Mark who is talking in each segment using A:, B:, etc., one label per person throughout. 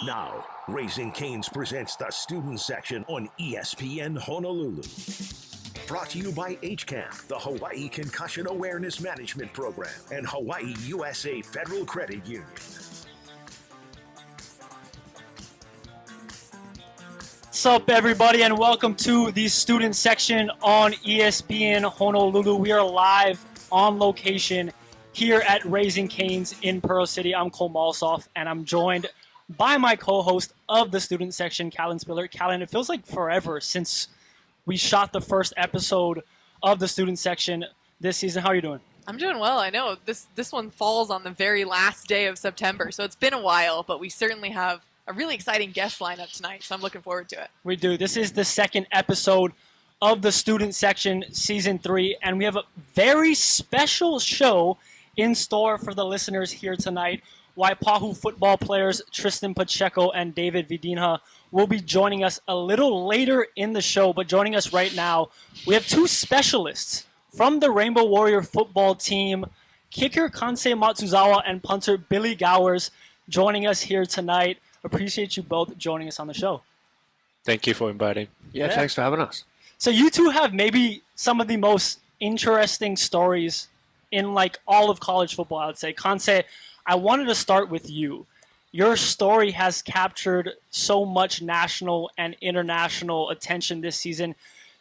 A: Now, Raising Cane's presents the student section on ESPN Honolulu. Brought to you by HCAM, the Hawaii Concussion Awareness Management Program, and Hawaii USA Federal Credit Union.
B: What's up, everybody, and welcome to the student section on ESPN Honolulu. We are live on location here at Raising Cane's in Pearl City. I'm Cole Malsoff, and I'm joined by my co-host of the student section, Callan Spiller. Callan, it feels like forever since we shot the first episode of the student section this season. How are you doing?
C: I'm doing well. I know this one falls on the very last day of September, so it's been a while, but we certainly have a really exciting guest lineup tonight, so I'm looking forward to it.
B: We do. This is the second episode of the student section, season 3, and we have a very special show in store for the listeners here tonight. Waipahu football players Tristan Pacheco and David Vidinha will be joining us a little later in the show, but joining us right now, we have two specialists from the Rainbow Warrior football team, kicker Kansei Matsuzawa and punter Billy Gowers, joining us here tonight. Appreciate you both joining us on the show.
D: Thank you for inviting.
E: Yeah, thanks for having us.
B: So you two have maybe some of the most interesting stories in like all of college football, I would say. Kansei, I wanted to start with you. Your story has captured so much national and international attention this season.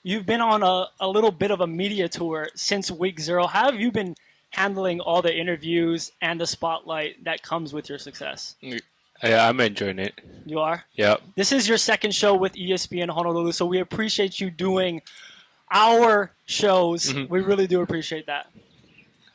B: You've been on a little bit of a media tour since week 0. How have you been handling all the interviews and the spotlight that comes with your success?
D: Yeah, I'm enjoying it.
B: You are?
D: Yeah.
B: This is your second show with ESPN Honolulu, so we appreciate you doing our shows. Mm-hmm. We really do appreciate that.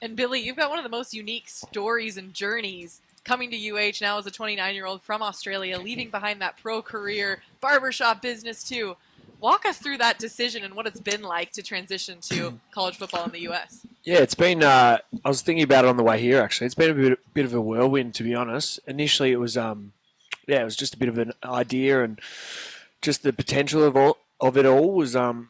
C: And Billy, you've got one of the most unique stories and journeys coming to UH now as a 29-year-old from Australia, leaving behind that pro career, barbershop business too. Walk us through that decision and what it's been like to transition to college football in the U.S.
E: Yeah, it's been, I was thinking about it on the way here, actually. It's been a bit of a whirlwind, to be honest. Initially, it was, it was just a bit of an idea, and just the potential of it all was, a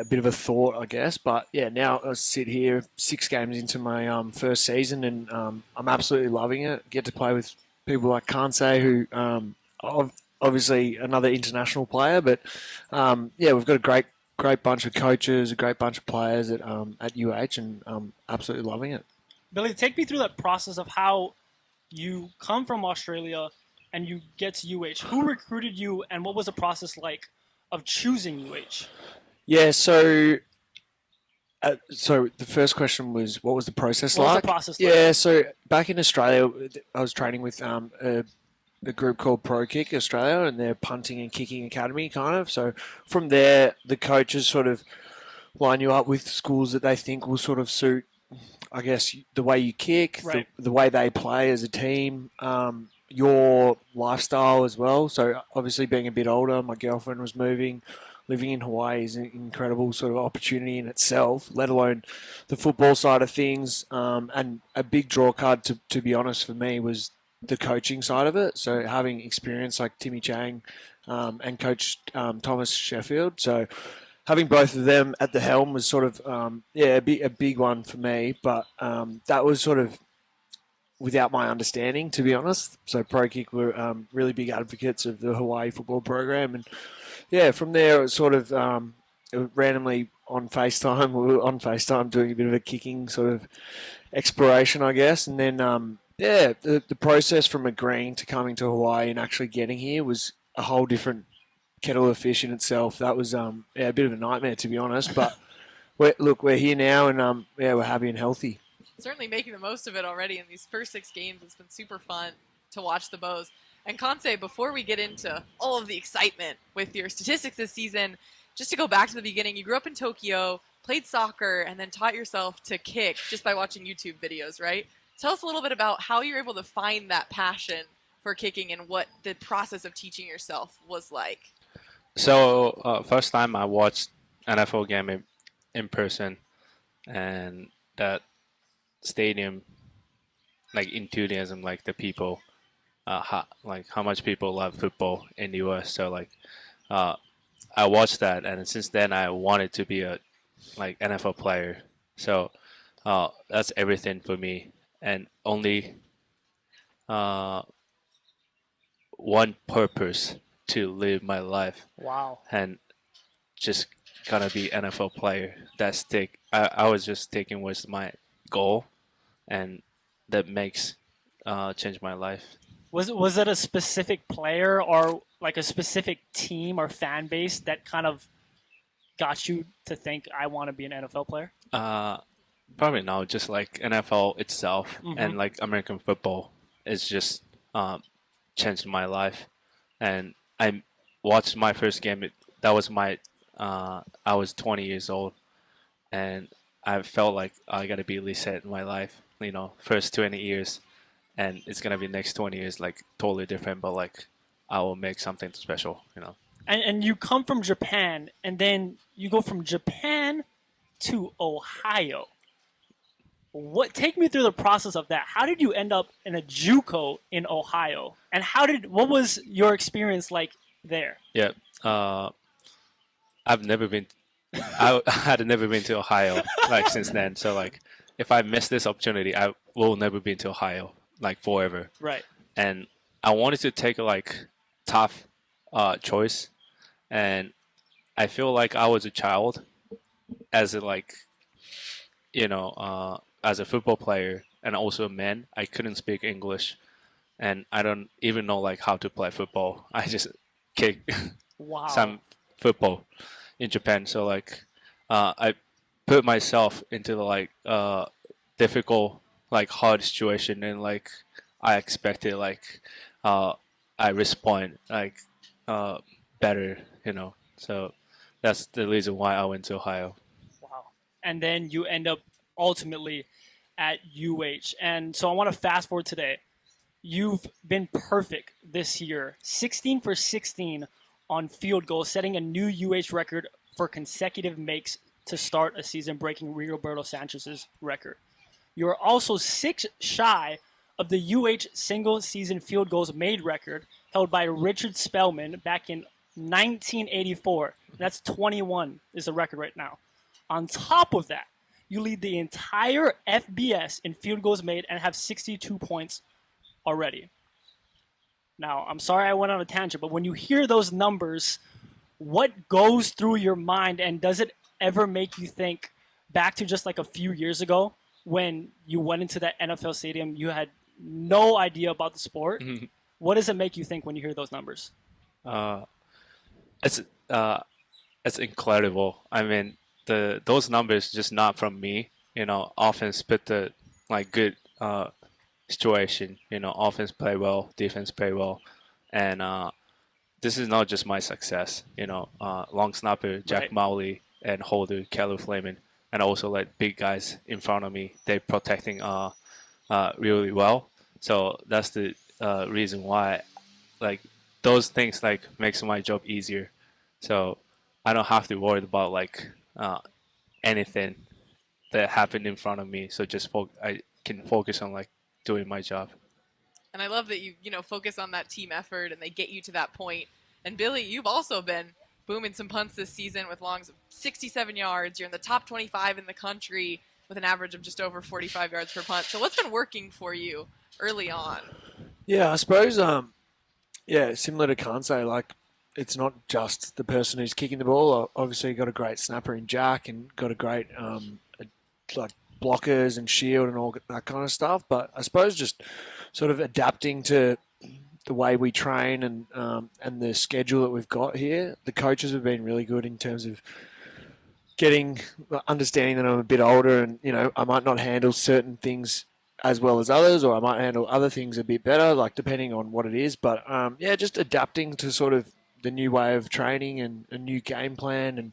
E: bit of a thought, I guess. But, yeah, now I sit here 6 games into my first season, and I'm absolutely loving it. Get to play with people like Kansei, who obviously another international player. But, we've got a great bunch of coaches, a great bunch of players at UH, and I'm absolutely loving it.
B: Billy, take me through that process of how you come from Australia and you get to UH. Who recruited you, and what was the process like of choosing UH?
E: Yeah, so the first question was, what was the process like?
B: What was the process like?
E: Yeah, so back in Australia, I was training with a group called Pro Kick Australia, and their punting and kicking academy, kind of. So from there, the coaches sort of line you up with schools that they think will sort of suit, I guess, the way you kick,
B: right,
E: the way they play as a team, your lifestyle as well. So obviously being a bit older, my girlfriend was moving. Living in Hawaii is an incredible sort of opportunity in itself, let alone the football side of things. And a big draw card, to be honest, for me was the coaching side of it. So having experience like Timmy Chang and Coach Thomas Sheffield. So having both of them at the helm was sort of, a big one for me. But that was sort of without my understanding, to be honest. So Pro Kick were really big advocates of the Hawaii football program. And yeah, from there it was sort of randomly on FaceTime. We were on FaceTime doing a bit of a kicking sort of exploration, I guess. And then, the process from agreeing to coming to Hawaii and actually getting here was a whole different kettle of fish in itself. That was a bit of a nightmare, to be honest. But we're here now, and we're happy and healthy.
C: Certainly making the most of it already in these first 6 games. It's been super fun to watch the Bows. And Kansei, before we get into all of the excitement with your statistics this season, just to go back to the beginning, you grew up in Tokyo, played soccer, and then taught yourself to kick just by watching YouTube videos, right? Tell us a little bit about how you're able to find that passion for kicking and what the process of teaching yourself was like.
D: So, first time I watched NFL game in person, and that stadium, like enthusiasm, like the people, how much people love football in the US. So I watched that, and since then I wanted to be a NFL player. So that's everything for me. And only one purpose to live my life,
B: Wow.
D: and just gonna be NFL player. I was just taking was my goal, and that makes change my life.
B: Was it a specific player or like a specific team or fan base that kind of got you to think I want to be an NFL player?
D: Probably no, just like NFL itself and like American football is just changed my life. And I watched my first game. That was my I was 20 years old, and I felt like I gotta be reset in my life. First 20 years, and it's gonna be next 20 years like totally different. But like I will make something special.
B: And you come from Japan, and then you go from Japan to Ohio. Take me through the process of that. How did you end up in a JUCO in Ohio? And what was your experience like there?
D: Yeah. I've never been I had never been to Ohio like since then. So like if I miss this opportunity, I will never be to Ohio like forever.
B: Right.
D: And I wanted to take a like tough choice, and I feel like I was a child as a like as a football player and also a man. I couldn't speak English, and I don't even know like how to play football. I just kick some football in Japan. So like I put myself into the like difficult like hard situation, and like I expected like I respond like better, So that's the reason why I went to Ohio.
B: Wow. And then you end up ultimately at UH. And so I want to fast forward today. You've been perfect this year, 16 for 16 on field goals, setting a new UH record for consecutive makes to start a season, breaking Roberto Sanchez's record. You are also 6 shy of the UH single-season field goals made record held by Richard Spellman back in 1984. That's 21 is the record right now. On top of that, you lead the entire FBS in field goals made and have 62 points already. Now, I'm sorry I went on a tangent, but when you hear those numbers, what goes through your mind, and does it ever make you think back to just like a few years ago when you went into that NFL stadium, you had no idea about the sport? Mm-hmm. What does it make you think when you hear those numbers?
D: It's incredible. I mean, those numbers just not from me. Offense put the like good situation. Offense play well, defense play well, and this is not just my success. Long snapper Jack Mowley and holder Kelly Flamin, and also like big guys in front of me. They protecting really well. So that's the reason why like those things like makes my job easier. So I don't have to worry about like anything that happened in front of me. So just I can focus on like doing my job.
C: And I love that you focus on that team effort and they get you to that point. And Billy, you've also been booming some punts this season with longs of 67 yards. You're in the top 25 in the country with an average of just over 45 yards per punt. So what's been working for you early on?
E: Yeah, I suppose, similar to Kansei, like it's not just the person who's kicking the ball. Obviously, got a great snapper in Jack and got a great like blockers and shield and all that kind of stuff. But I suppose just sort of adapting to the way we train and the schedule that we've got here. The coaches have been really good in terms of understanding that I'm a bit older and, I might not handle certain things as well as others, or I might handle other things a bit better, like depending on what it is. But just adapting to sort of the new way of training and a new game plan, and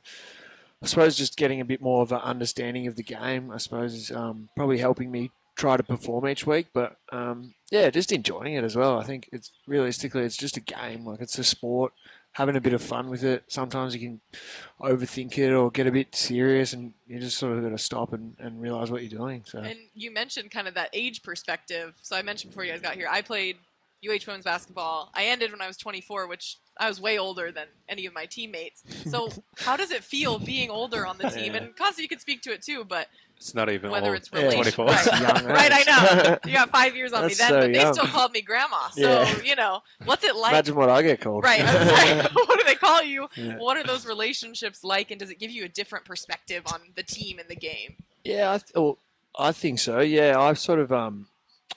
E: I suppose just getting a bit more of an understanding of the game, I suppose, is probably helping me try to perform each week. But just enjoying it as well. I think it's just a game. Like it's a sport, having a bit of fun with it. Sometimes you can overthink it or get a bit serious, and you just sort of got to stop and realize what you're doing. So. And
C: you mentioned kind of that age perspective. So I mentioned before you guys got here, I played UH women's basketball. I ended when I was 24, which I was way older than any of my teammates. So how does it feel being older on the team? And Kansei, you can speak to it too, but
D: It's not even
C: whether
D: old.
C: it's related.
D: 24.
C: Right.
E: Young
C: Right, I
E: age.
C: know. You got 5 years on me
E: That's
C: then,
E: so
C: but they
E: young.
C: still called me grandma. So,
E: Yeah.
C: what's it like?
E: Imagine what I get called.
C: Right. I was like, what do they call you?
E: Yeah.
C: What are those relationships like, and does it give you a different perspective on the team and the game?
E: Yeah, I think so. Yeah, I sort of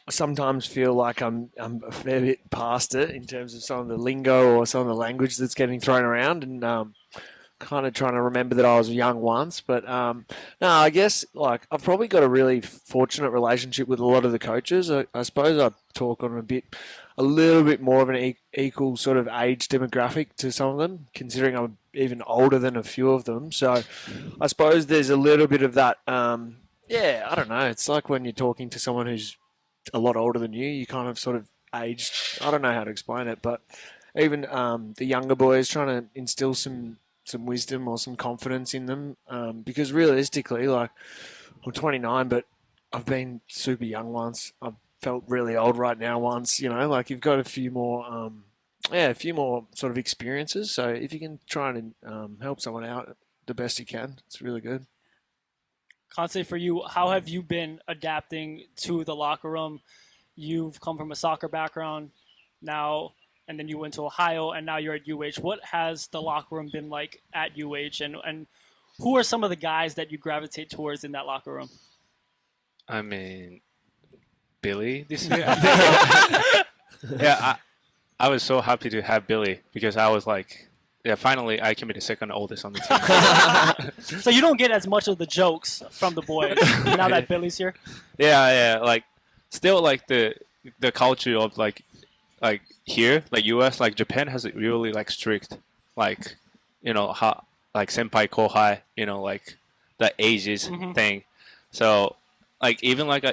E: sometimes feel like I'm a fair bit past it in terms of some of the lingo or some of the language that's getting thrown around, and kind of trying to remember that I was young once. But no, I guess like I've probably got a really fortunate relationship with a lot of the coaches. I suppose I talk on a little bit more of an equal sort of age demographic to some of them, considering I'm even older than a few of them. So I suppose there's a little bit of that. Yeah, I don't know. It's like when you're talking to someone who's a lot older than you, you kind of sort of aged. I don't know how to explain it, but even the younger boys trying to instill some wisdom or some confidence in them, because realistically, like I'm 29, but I've been super young once. I've felt really old right now once. Like you've got a few more, a few more sort of experiences. So if you can try and help someone out the best you can, it's really good.
B: Kansei, for you, how have you been adapting to the locker room? You've come from a soccer background now, and then you went to Ohio, and now you're at UH. What has the locker room been like at UH, and who are some of the guys that you gravitate towards in that locker room?
D: I mean, Billy this year. I was so happy to have Billy because I was like, finally I can be the second oldest on the team.
B: So you don't get as much of the jokes from the boys now that Billy's here?
D: Yeah, like still like the culture of like here, like US, like Japan has a really like strict, like, how like senpai kohai, like the ages thing. So like even like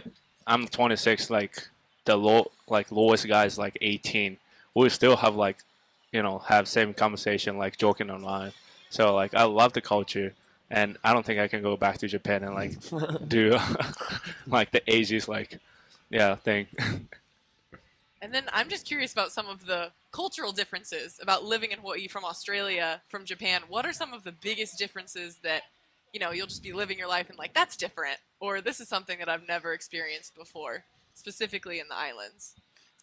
D: I'm 26, like the lowest guy is like 18. We still have like, have same conversation, like joking online. So like I love the culture, and I don't think I can go back to Japan and like do like the ages thing.
C: And then I'm just curious about some of the cultural differences about living in Hawaii from Australia, from Japan. What are some of the biggest differences that, you'll just be living your life and like, that's different, or this is something that I've never experienced before, specifically in the islands?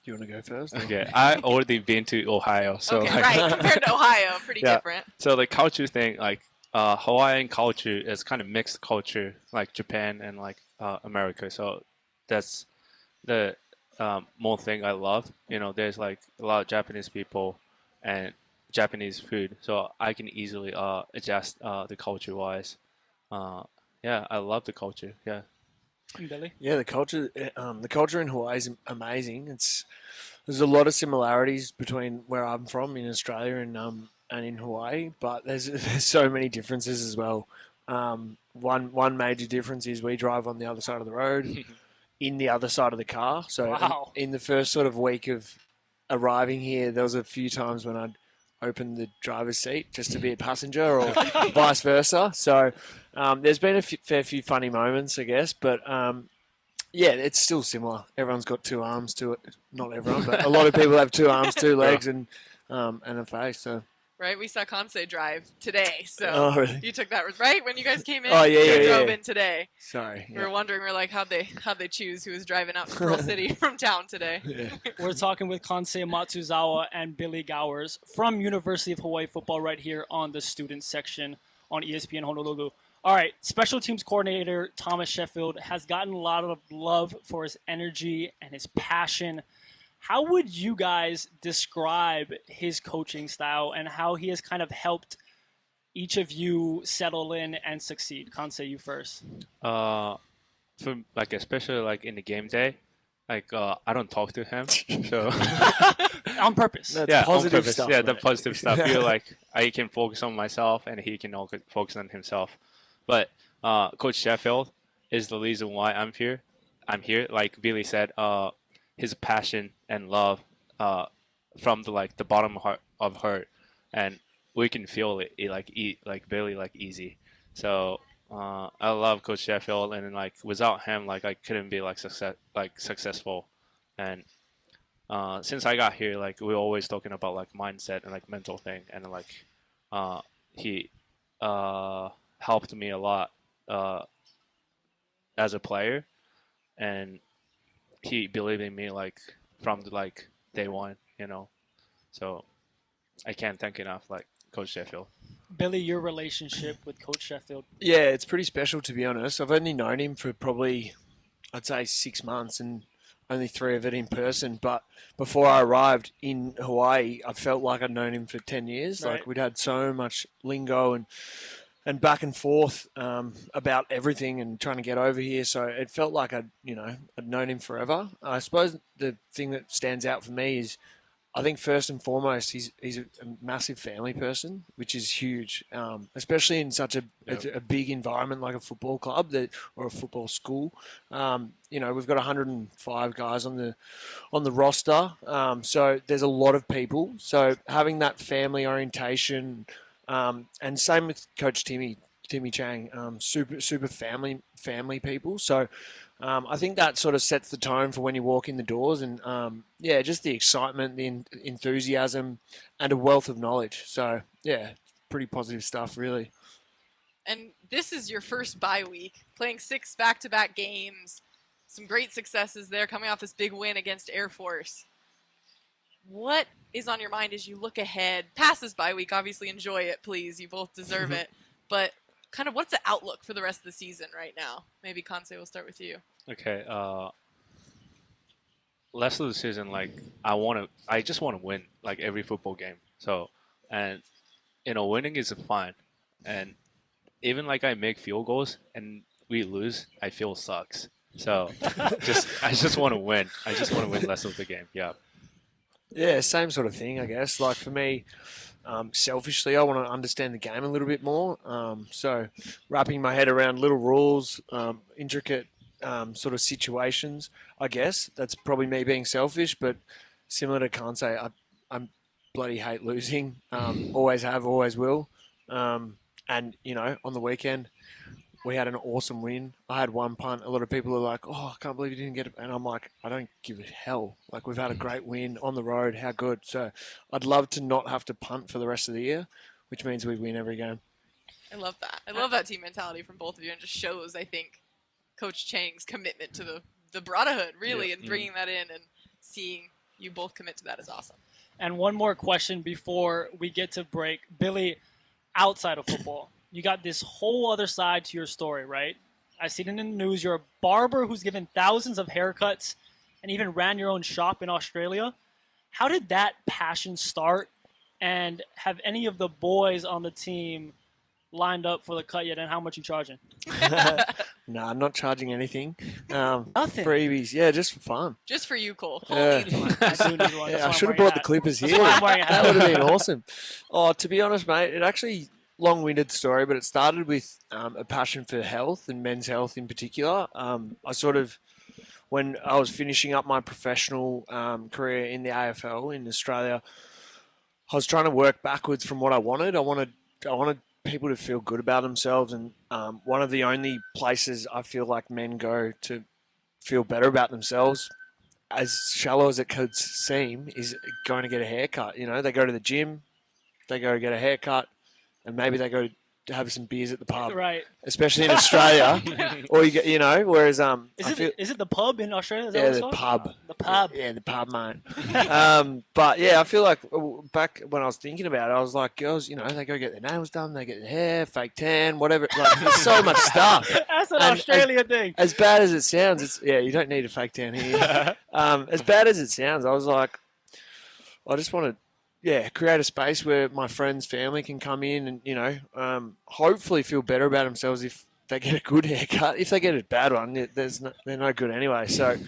E: Do you want to go first?
D: Okay, I already been to Ohio, so
C: okay,
D: like,
C: right, compared to Ohio, pretty different.
D: So the culture thing, like Hawaiian culture is kind of mixed culture, like Japan and like America. So that's the more thing I love. There's like a lot of Japanese people and Japanese food, so I can easily adjust the culture wise. I love the culture. Yeah.
B: Billy?
E: Yeah, the culture in Hawaii is amazing. There's a lot of similarities between where I'm from in Australia and in Hawaii, but there's so many differences as well. One major difference is we drive on the other side of the road, in the other side of the car. So
B: Wow.
E: in the first sort of week of arriving here, there was a few times when I'd open the driver's seat just to be a passenger or vice versa. So there's been a fair few funny moments, I guess, but it's still similar. Everyone's got two arms to it. Not everyone, but a lot of people have two arms, two legs, and a face. So.
C: Right, we saw Kansei drive today, so
E: Oh, really?
C: you took that right when you guys came in.
E: Oh, yeah,
C: you
E: yeah,
C: drove
E: yeah.
C: in today.
E: Sorry.
C: We were wondering, we're like, how'd they choose who was driving out to Pearl City from town today?
E: Yeah.
B: We're talking with Kansei Matsuzawa and Billy Gowers from University of Hawaii football right here on the student section on ESPN Honolulu. All right, special teams coordinator Thomas Sheffield has gotten a lot of love for his energy and his passion. How would you guys describe his coaching style and how he has kind of helped each of you settle in and succeed? Kansei, you first.
D: For like especially like in the game day, like I don't talk to him, so
B: On purpose.
E: That's positive
D: on purpose.
E: stuff.
D: The
E: mate.
D: positive stuff. Feel like I can focus on myself and he can also focus on himself. But Coach Sheffield is the reason why I'm here. Like Billy said, his passion and love from the bottom of her, and we can feel it like Billy like easy. So I love Coach Sheffield, and like without him, like I couldn't be successful. And since I got here, like we're always talking about like mindset and like mental thing, and like he helped me a lot as a player, and he believed in me like from like day one, you know. So I can't thank enough like Coach Sheffield.
B: Billy, your relationship with Coach Sheffield?
E: Yeah, it's pretty special, to be honest. I've only known him for probably, I'd say, 6 months, and only 3 of it in person. But before I arrived in Hawaii, I felt like I'd known him for 10 years.
B: Right.
E: Like, we'd had so much lingo and back and forth about everything and trying to get over here. So it felt like I'd known him forever. I suppose the thing that stands out for me is, I think first and foremost, he's a massive family person, which is huge, especially in such a big environment like a football club or a football school. We've got 105 guys on the roster, so there's a lot of people. So having that family orientation, and same with Coach Timmy Chang, super family people. So. I think that sort of sets the tone for when you walk in the doors, and just the excitement, the enthusiasm, and a wealth of knowledge. So pretty positive stuff, really.
C: And this is your first bye week, playing 6 back-to-back games, some great successes there, coming off this big win against Air Force. What is on your mind as you look ahead? Past this bye week, obviously enjoy it, please. You both deserve it. But kind of what's the outlook for the rest of the season right now? Maybe Kansei, we'll start with you.
D: Okay. Rest of the season, like I just want to win like every football game. So, and winning is fun, and even like I make field goals and we lose, I feel sucks. So, I just want to win. I just want to win rest of the game. Yeah.
E: Yeah, same sort of thing, I guess. Like for me, selfishly, I want to understand the game a little bit more. So wrapping my head around little rules, intricate sort of situations, I guess. That's probably me being selfish, but similar to Kansei, I bloody hate losing. Always have, always will. And, on the weekend, we had an awesome win. I had one punt. A lot of people are like, oh, I can't believe you didn't get it. And I'm like, I don't give a hell. Like, we've had a great win on the road. How good. So I'd love to not have to punt for the rest of the year, which means we win every game.
C: I love that. I love that team mentality from both of you, and just shows, I think, Coach Chang's commitment to the brotherhood, really, and bringing that in and seeing you both commit to that is awesome.
B: And one more question before we get to break. Billy, outside of football, you got this whole other side to your story, right? I seen it in the news. You're a barber who's given thousands of haircuts and even ran your own shop in Australia. How did that passion start? And have any of the boys on the team lined up for the cut yet? And how much you charging?
E: No, I'm not charging anything.
B: Nothing.
E: Freebies. Yeah, just for fun.
C: Just for you, Cole.
E: Yeah.
B: I do need one.
E: Yeah, I should have brought the clippers here.
B: That's why I'm wearing a hat.
E: That would have been awesome. Oh, to be honest, mate, it actually long-winded story, but it started with a passion for health and men's health in particular. When I was finishing up my professional career in the AFL in Australia, I was trying to work backwards from what I wanted. I wanted people to feel good about themselves, and one of the only places I feel like men go to feel better about themselves, as shallow as it could seem, is going to get a haircut. They go to the gym, they go get a haircut, and maybe they go to have some beers at the pub.
B: Right.
E: Especially in Australia. Or whereas
B: Is it the pub in Australia? Is that
E: yeah,
B: what it's
E: the
B: called?
E: pub.
B: The pub.
E: Yeah, the pub, mate. But yeah, I feel like back when I was thinking about it, I was like, girls, they go get their nails done, they get their hair, fake tan, whatever. Like, there's so much stuff.
B: That's an Australian thing.
E: As bad as it sounds, you don't need a fake tan here. As bad as it sounds, I was like, I just want to create a space where my friends, family can come in and, hopefully feel better about themselves if they get a good haircut. If they get a bad one, they're no good anyway. So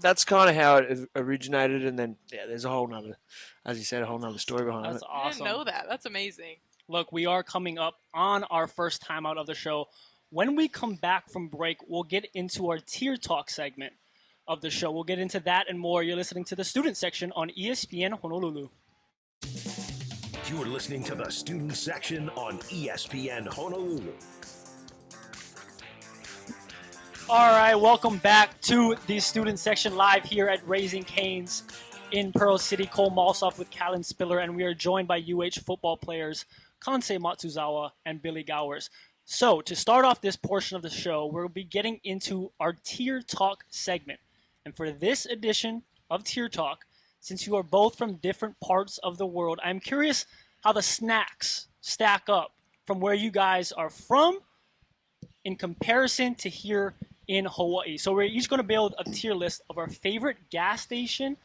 E: that's kind of how it originated. And then, there's a whole nother, as you said, a whole nother story behind
B: That's
E: it.
C: I
B: awesome.
C: didn't know that. That's amazing.
B: Look, we are coming up on our first time out of the show. When we come back from break, we'll get into our Tier Talk segment of the show. We'll get into that and more. You're listening to the Student Section on ESPN Honolulu.
A: You're listening to the Student Section on ESPN Honolulu.
B: All right, welcome back to the Student Section live here at Raising Cane's in Pearl City. Cole Malsoff with Callan Spiller, and we are joined by UH football players Kansei Matsuzawa and Billy Gowers. So, to start off this portion of the show, we'll be getting into our Tier Talk segment. And for this edition of Tier Talk, since you are both from different parts of the world, I'm curious how the snacks stack up from where you guys are from in comparison to here in Hawaii. So we're each going to build a tier list of our favorite gas station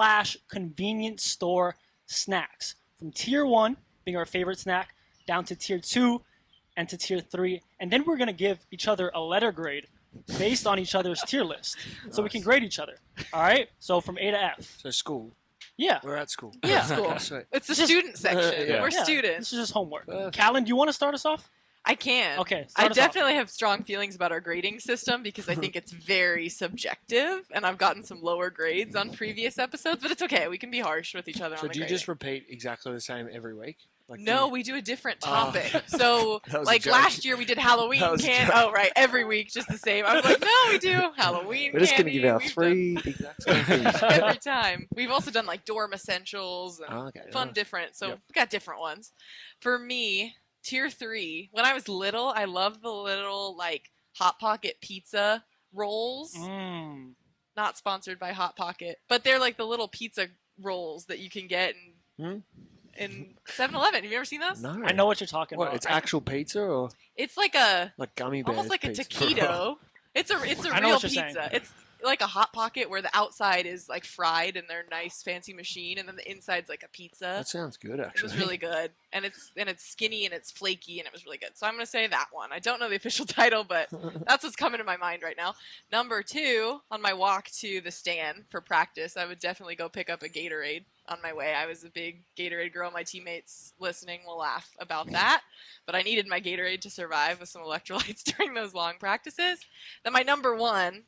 B: / convenience store snacks. From tier 1 being our favorite snack down to tier 2 and to tier 3. And then we're going to give each other a letter grade based on each other's tier list. So we can grade each other. All right? So from A to F.
E: So school.
B: Yeah.
E: We're at school.
B: Yeah.
C: School.
E: Sweet.
C: It's the student section.
D: Yeah.
C: We're
B: Yeah,
C: students.
B: This is just homework.
E: Perfect.
B: Callan, do you want to start us off?
C: I can.
B: Okay,
C: I
B: start us off.
C: definitely have strong feelings about our grading system because I think it's very subjective, and I've gotten some lower grades on previous episodes, but it's okay. We can be harsh with each other
E: So
C: on the
E: do you
C: grading.
E: just repeat exactly the same every week? Like,
C: No,
E: do
C: we do a different
E: Ah.
C: topic. So,
E: That was a
C: like
E: joke.
C: last year, we did Halloween
E: That was a
C: candy.
E: joke.
C: Oh, right, every week, just the same. I was like, no, we do Halloween
E: we're just going to
C: candy.
E: give out
C: We've
E: 3 exact same things.
C: done every time. We've also done like dorm essentials and
E: Oh, okay,
C: fun
E: nice.
C: different. So
E: Yep.
C: we got different ones. For me, tier 3. When I was little, I loved the little like Hot Pocket pizza rolls.
B: Mm.
C: Not sponsored by Hot Pocket, but they're like the little pizza rolls that you can get in 7-Eleven. Have you ever seen those?
E: No.
B: I know what you're talking
E: What,
B: about.
E: it's actual pizza or
C: It's like a
E: like gummy bears
C: almost like a
E: pizza?
C: taquito. It's a
B: I know
C: real
B: what you're saying.
C: pizza. It's like a Hot Pocket where the outside is like fried in their nice fancy machine, and then the inside's like a pizza.
E: That sounds good,
C: It
E: actually.
C: was really good, and it's skinny and it's flaky, and it was really good. So I'm gonna say that one. I don't know the official title, but that's what's coming to my mind right now. Number 2, on my walk to the stand for practice, I would definitely go pick up a Gatorade on my way. I was a big Gatorade girl. My teammates listening will laugh about that, but I needed my Gatorade to survive with some electrolytes during those long practices. Then my number 1,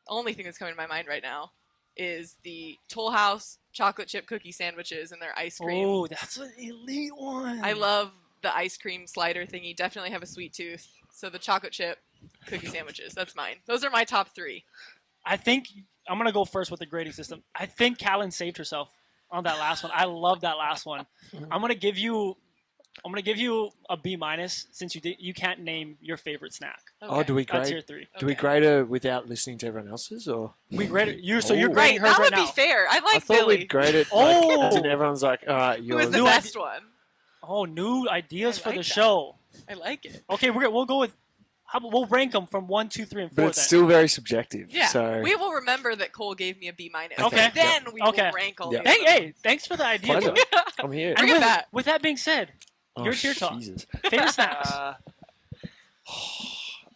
C: only thing that's coming to my mind right now, is the Toll House chocolate chip cookie sandwiches and their ice cream.
B: Oh, that's an elite one.
C: I love the ice cream slider thingy. Definitely have a sweet tooth. So the chocolate chip cookie sandwiches, that's mine. Those are my top 3.
B: I think I'm gonna go first with the grading system. I think Callan saved herself on that last one. I love that last one. I'm gonna give you a B minus since you can't name your favorite snack.
C: Okay.
E: Oh, do we
B: That's
E: grade?
B: tier 3.
E: Do we
C: Okay.
E: grade her without listening to everyone else's, or
B: We graded you, so you're
E: Oh.
B: grading
C: Right,
B: hers
C: that
B: right
C: would
B: now.
C: be fair. I
E: I
C: like
E: thought
C: Billy.
E: we'd grade it.
B: Oh!
E: Like, and everyone's like, all right,
C: Who was
E: yours.
C: the
B: New
C: best one?
B: Oh, new ideas
C: I
B: for
C: like
B: the
C: that.
B: show.
C: I like it.
B: Okay, we'll go with. We'll rank them from 1, 2, 3, and 4.
E: But it's
B: then.
E: still very subjective.
C: Yeah,
E: So
C: we will remember that Cole gave me a B minus.
B: Okay.
C: Then we
B: Okay.
C: will rank all
E: Yeah.
C: the
B: Hey, hey, thanks for the idea.
E: Pleasure.
B: Bill.
E: I'm here.
B: And
C: Bring it
B: with,
C: back.
B: with that being said,
E: Oh,
B: your tier talk.
E: Jesus.
B: Favorite snacks.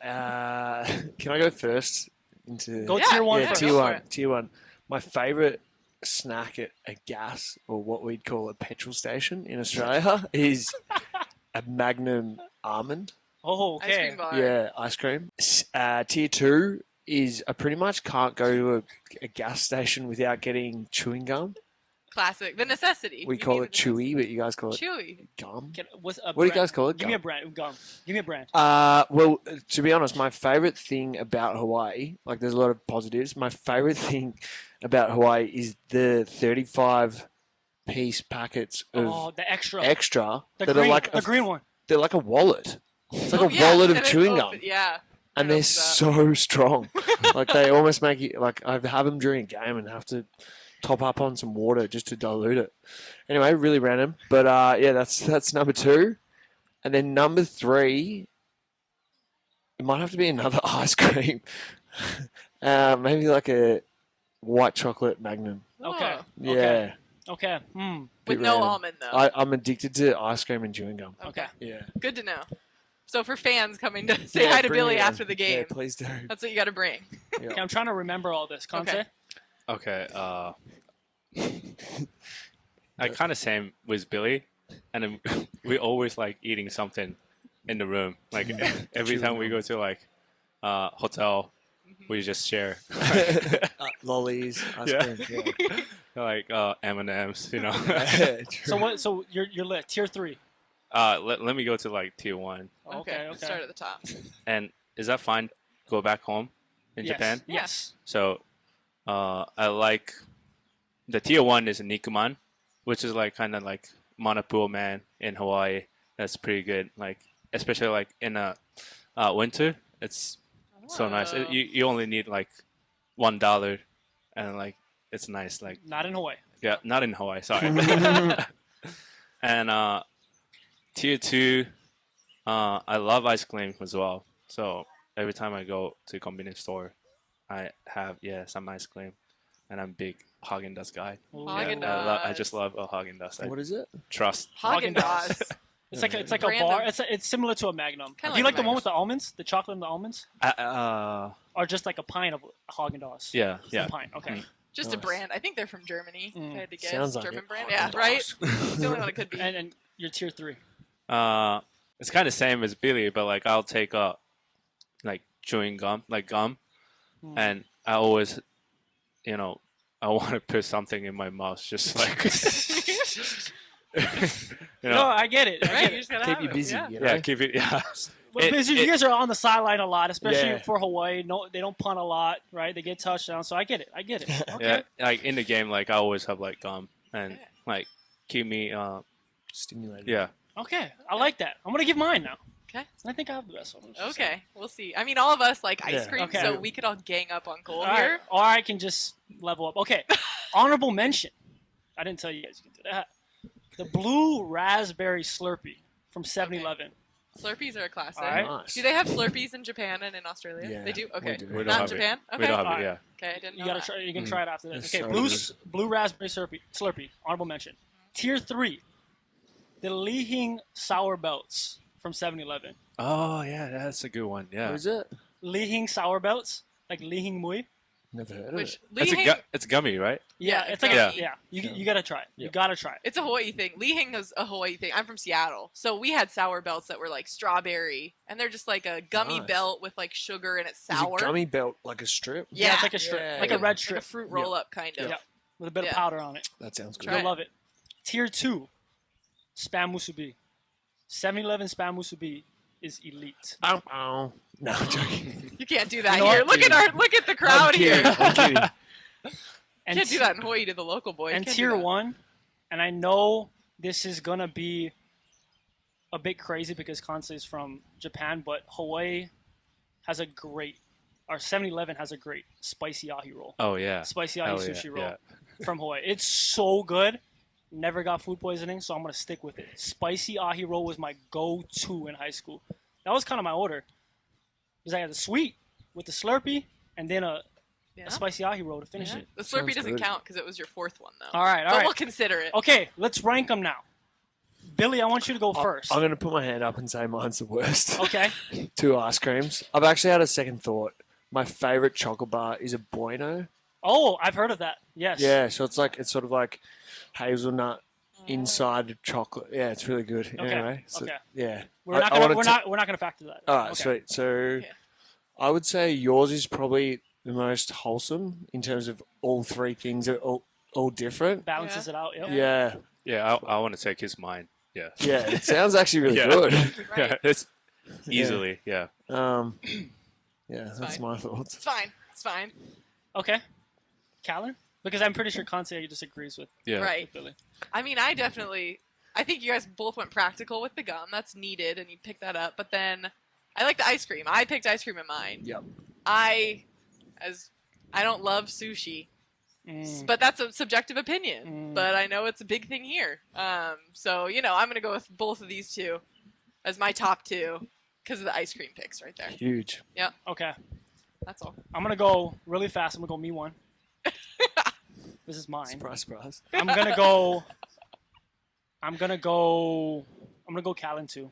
E: Can I go first into
B: Go
C: Yeah,
B: tier 1
E: yeah,
B: first.
E: tier
C: Go for
E: one.
C: it.
E: Tier 1. My favorite snack at a gas or what we'd call a petrol station in Australia is a Magnum almond.
B: Oh,
C: Ice
B: okay.
C: cream bar.
E: Yeah, ice cream. Tier 2 is I pretty much can't go to a gas station without getting chewing gum.
C: Classic. The necessity.
E: We
C: You
E: call
C: need
E: it
C: the
E: chewy, but you guys call it
C: necessity. Chewy.
E: gum.
B: What's a
E: What do you
B: brand?
E: guys call it?
B: Give me a
E: Gum.
B: brand. Gum. Give me a brand.
E: Well, to be honest, my favorite thing about Hawaii, like there's a lot of positives. My favorite thing about Hawaii is the 35-piece packets of
B: Oh, the extra.
E: extra
B: the
E: that
B: green,
E: are like
B: the green one.
E: they're like a wallet. It's like
C: Oh,
E: a
C: yeah,
E: wallet of
C: and it
E: chewing
C: opens-
E: gum,
C: Yeah.
E: and
C: I
E: they're
C: know
E: so strong. Like they almost make you like I have them during a game and have to top up on some water just to dilute it. Anyway, really random, but yeah, that's number 2, and then number 3. It might have to be another ice cream. Maybe like a white chocolate Magnum.
B: Okay.
C: Oh,
E: Yeah,
B: Okay.
C: with
E: bit
C: no
E: random.
C: almond though.
E: I'm addicted to ice cream and chewing gum.
C: Okay.
E: Yeah.
C: Good to know. So for fans coming to say
E: Yeah,
C: hi to
E: bring
C: Billy
E: it on.
C: after the game,
E: Yeah, please do.
C: that's what you got to bring.
E: Yeah.
B: Okay, I'm trying to remember all this. Kansei?
C: Okay.
D: Okay. I kind of same with Billy, and then we always like eating something in the room. Like every time we go to like hotel, we just share
E: Lollies, ice
D: Yeah.
E: cream.
D: like M&Ms, you know.
E: Yeah.
B: So what? So you're lit. Tier 3.
D: Let me go to like tier 1.
B: Okay.
C: Start at the top.
D: And is that fine? Go back home in
B: Yes.
D: Japan.
B: Yes.
D: So I like the tier 1 is Nikuman, which is like kind of like Manapu Man in Hawaii. That's pretty good. Like especially like in a winter, it's so nice.
C: Oh.
D: You only need like $1, and like it's nice. Like
B: Not in Hawaii.
D: yeah, not in Hawaii. Sorry. And tier 2, I love ice cream as well. So every time I go to a convenience store, I have some ice cream, and I'm a big Haagen-Dazs guy.
C: Haagen-Dazs.
D: I just love a Haagen-Dazs. I
E: What is it?
D: trust.
C: Haagen-Dazs.
B: It's like a
C: Random.
B: bar. It's similar to a Magnum.
C: Kinda
B: Do you
C: like
B: like the one
C: Magnum.
B: with the almonds, the chocolate and the almonds,
D: Yeah,
B: or just like a pint of Haagen-Dazs?
D: yeah.
B: A pint. Okay.
D: Mm.
C: Just a
E: Nice.
C: brand. I think they're from Germany. If I had to guess.
E: Sounds like
C: German
E: it.
C: brand.
E: Haagen-Dazs.
C: Yeah, right? It's the only one it could be.
B: And your tier 3.
D: It's kind of same as Billy, but like I'll take like chewing gum, like gum, and I always, I want to put something in my mouth, just like,
B: No, I get it. I
C: Right?
B: get
C: You
B: it.
C: just gotta
E: Keep
C: have
E: you
C: it,
E: busy.
C: Yeah.
E: You know?
D: yeah, keep it, yeah.
B: Well, because you guys are on the sideline a lot, especially
E: Yeah.
B: for Hawaii. No, they don't punt a lot, right? They get touchdowns, so I get it. Okay.
D: Yeah, like in the game, like I always have like gum and
C: Yeah.
D: like keep me,
E: Stimulated.
D: yeah.
B: Okay. I like that. I'm gonna give mine now.
C: Okay.
B: I think I have the best one.
C: Okay, we'll see. I mean, all of us like ice
E: Yeah.
C: cream,
B: Okay.
C: so we could all gang up on Cole
B: All right.
C: here.
B: Or I can just level up. Okay. Honorable mention. I didn't tell you guys you can do that. The blue raspberry Slurpee from 7-Eleven.
C: Slurpees are a classic.
B: All right.
E: Nice.
C: Do they have Slurpees in Japan and in Australia?
E: Yeah,
C: They do?
E: we
C: Okay.
E: do.
D: We don't
C: Not
D: have
C: in Japan?
D: it.
C: Okay.
D: We don't have
B: Alright.
D: it. Yeah.
C: Okay, I didn't know
B: You gotta
C: that.
B: try. You can try it after this.
E: It's
B: Okay.
E: so
B: Blue raspberry Slurpee. Honorable mention. Tier 3. The Lihing Sour Belts from 7-Eleven.
D: Oh yeah, that's a good one. Yeah.
E: What is it?
B: Lihing Sour Belts, like Lihing Mui.
E: Never heard of
C: Which
E: it.
D: It's it's gummy, right?
B: Yeah,
C: Yeah,
B: it's like
D: yeah.
B: You gotta try it. You
E: Yeah.
B: gotta try it.
C: It's a Hawaii thing. Lihing is a Hawaii thing. I'm from Seattle, so we had sour belts that were like strawberry, and they're just like a gummy
E: Nice.
C: belt with like sugar and it's
E: Is
C: sour.
E: it gummy belt like a strip?
B: Yeah, it's like a
C: Yeah.
B: strip,
E: Yeah.
B: like a red
C: Like
B: strip
C: a fruit roll up kind of.
B: Yeah. with a bit of
C: Yeah.
B: powder on it.
E: That sounds good.
C: Try
B: You'll
C: it.
B: love it. Tier 2, Spam Musubi. 7-Eleven Spam Musubi is elite.
E: Ow, ow. No, I'm joking.
C: You can't do that
B: You know
C: here.
B: what?
C: Look at the crowd
E: I'm
C: here.
E: kidding. I'm kidding.
B: And
C: Can't do that in Hawaii to the local boy.
B: And
C: Can't do
B: tier
C: that.
B: 1, and I know this is gonna be a bit crazy because Kansei is from Japan, but Hawaii has a great, or 7-Eleven has a great spicy ahi roll.
D: Oh yeah.
B: Spicy ahi
D: Hell yeah,
B: sushi roll
D: yeah.
B: from Hawaii. It's so good. Never got food poisoning, so I'm gonna stick with it. Spicy ahi roll was my go-to in high school. That was kind of my order. Because I had the sweet with the Slurpee, and then a
C: Yeah.
B: spicy ahi roll to finish
C: Yeah.
B: it.
C: The Slurpee
E: Sounds
C: doesn't
E: good.
C: count because it was your fourth one though.
B: All right, all
C: But
B: right.
C: we'll consider it.
B: Okay, let's rank them now. Billy, I want you to go first.
E: I'm going to put my hand up and say mine's the worst.
B: Okay.
E: 2 ice creams. I've actually had a second thought. My favorite chocolate bar is a Bueno.
B: Oh, I've heard of that. Yes.
E: Yeah, so it's sort of like hazelnut inside the chocolate. Yeah, it's really good.
B: Okay,
E: Anyway, so,
B: okay.
E: yeah.
B: We're not gonna we're not gonna factor that.
E: All right,
B: Okay.
E: sweet. So
C: Yeah.
E: I would say yours is probably the most wholesome in terms of all 3 things are all different.
B: Balances it out. Yep.
E: Yeah,
D: Yeah, I want to take his mind. Yeah.
E: yeah. It sounds actually really
D: Yeah.
E: good.
C: Right.
D: It's easily, yeah.
E: Yeah, that's
C: fine.
E: my thoughts.
C: It's fine. It's fine.
B: Okay. Callan? Because I'm pretty sure Kansei disagrees with
D: Yeah.
C: Right.
B: Billy.
C: I mean, I think you guys both went practical with the gum. That's needed, and you picked that up. But then I like the ice cream. I picked ice cream in mine.
E: Yep.
C: I don't love sushi, but that's a subjective opinion. But I know it's a big thing here. So I'm gonna go with both of these two as my top 2 because of the ice cream picks right there.
E: Huge.
B: Okay.
C: That's all.
B: I'm gonna go really fast. I'm gonna go me one. This is mine.
E: Surprise, surprise.
B: I'm gonna go Callan 2.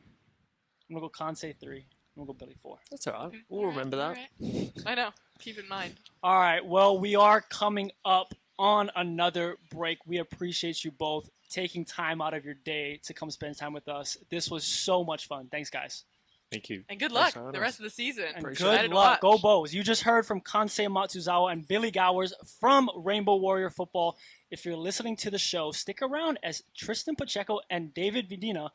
B: I'm gonna go Kansei 3. I'm gonna go Billy 4.
E: That's all right. We'll remember that.
C: Alright. I know. Keep in mind.
B: All right. Well, we are coming up on another break. We appreciate you both taking time out of your day to come spend time with us. This was so much fun. Thanks, guys.
D: Thank you.
C: And good
E: Thanks
C: luck
E: for having
C: the
E: us.
C: rest of the season.
B: And
E: Appreciate
B: good
C: Excited to
B: luck. Go
C: watch.
B: Bows. You just heard from Kansei Matsuzawa and Billy Gowers from Rainbow Warrior Football. If you're listening to the show, stick around as Tristan Pacheco and David Vidinha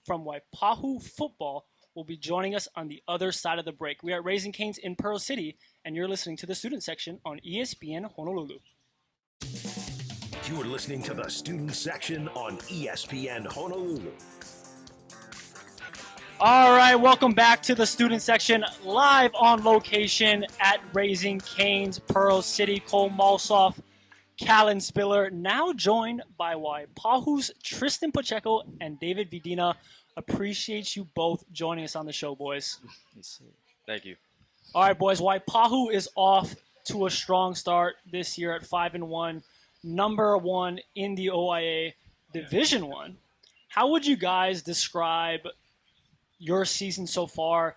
B: from Waipahu Football will be joining us on the other side of the break. We are at Raising Cane's in Pearl City, and you're listening to the student section on ESPN Honolulu.
A: You're listening to the student section on ESPN Honolulu.
B: All right, welcome back to the student section, live on location at Raising Cane's, Pearl City. Cole Malsoff, Callan Spiller, now joined by Waipahu's Tristan Pacheco and David Vidinha. Appreciate you both joining us on the show, boys.
D: Thank you.
B: All right, boys. Waipahu is off to a strong start this year at 5-1, number 1 in the OIA Division 1. How would you guys describe your season so far,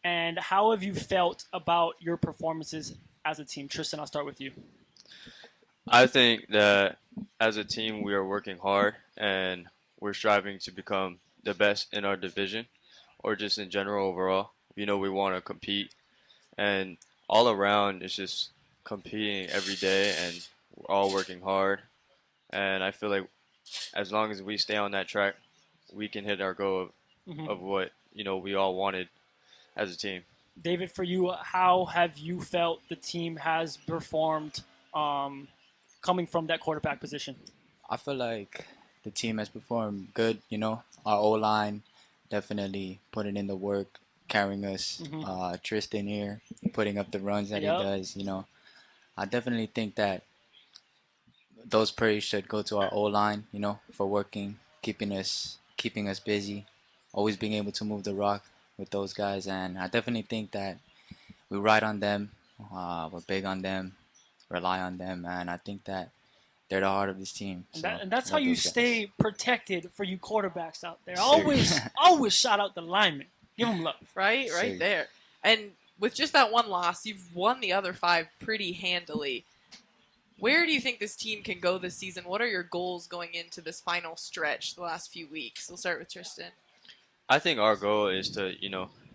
B: and how have you felt about your performances as a team? Tristan, I'll start with you.
F: I think that as a team, we are working hard and we're striving to become the best in our division or just in general overall. We want to compete, and all around it's just competing every day, and we're all working hard. And I feel like as long as we stay on that track, we can hit our goal of what we all wanted as a team.
B: David, for you, how have you felt the team has performed coming from that quarterback position?
G: I feel like the team has performed good. Our O-line definitely putting in the work, carrying us. Tristan here putting up the runs that he does. I definitely think that those praise should go to our O-line. For working, keeping us busy, always being able to move the rock with those guys. And I definitely think that we ride on them. We're big on them, rely on them, and I think that they're the heart of this team.
B: And that's how you stay protected for you quarterbacks out there. Always shout out the linemen. Give them love.
C: Right there. And with just that one loss, you've won the other 5 pretty handily. Where do you think this team can go this season? What are your goals going into this final stretch, the last few weeks? We'll start with Tristan.
F: I think our goal is to,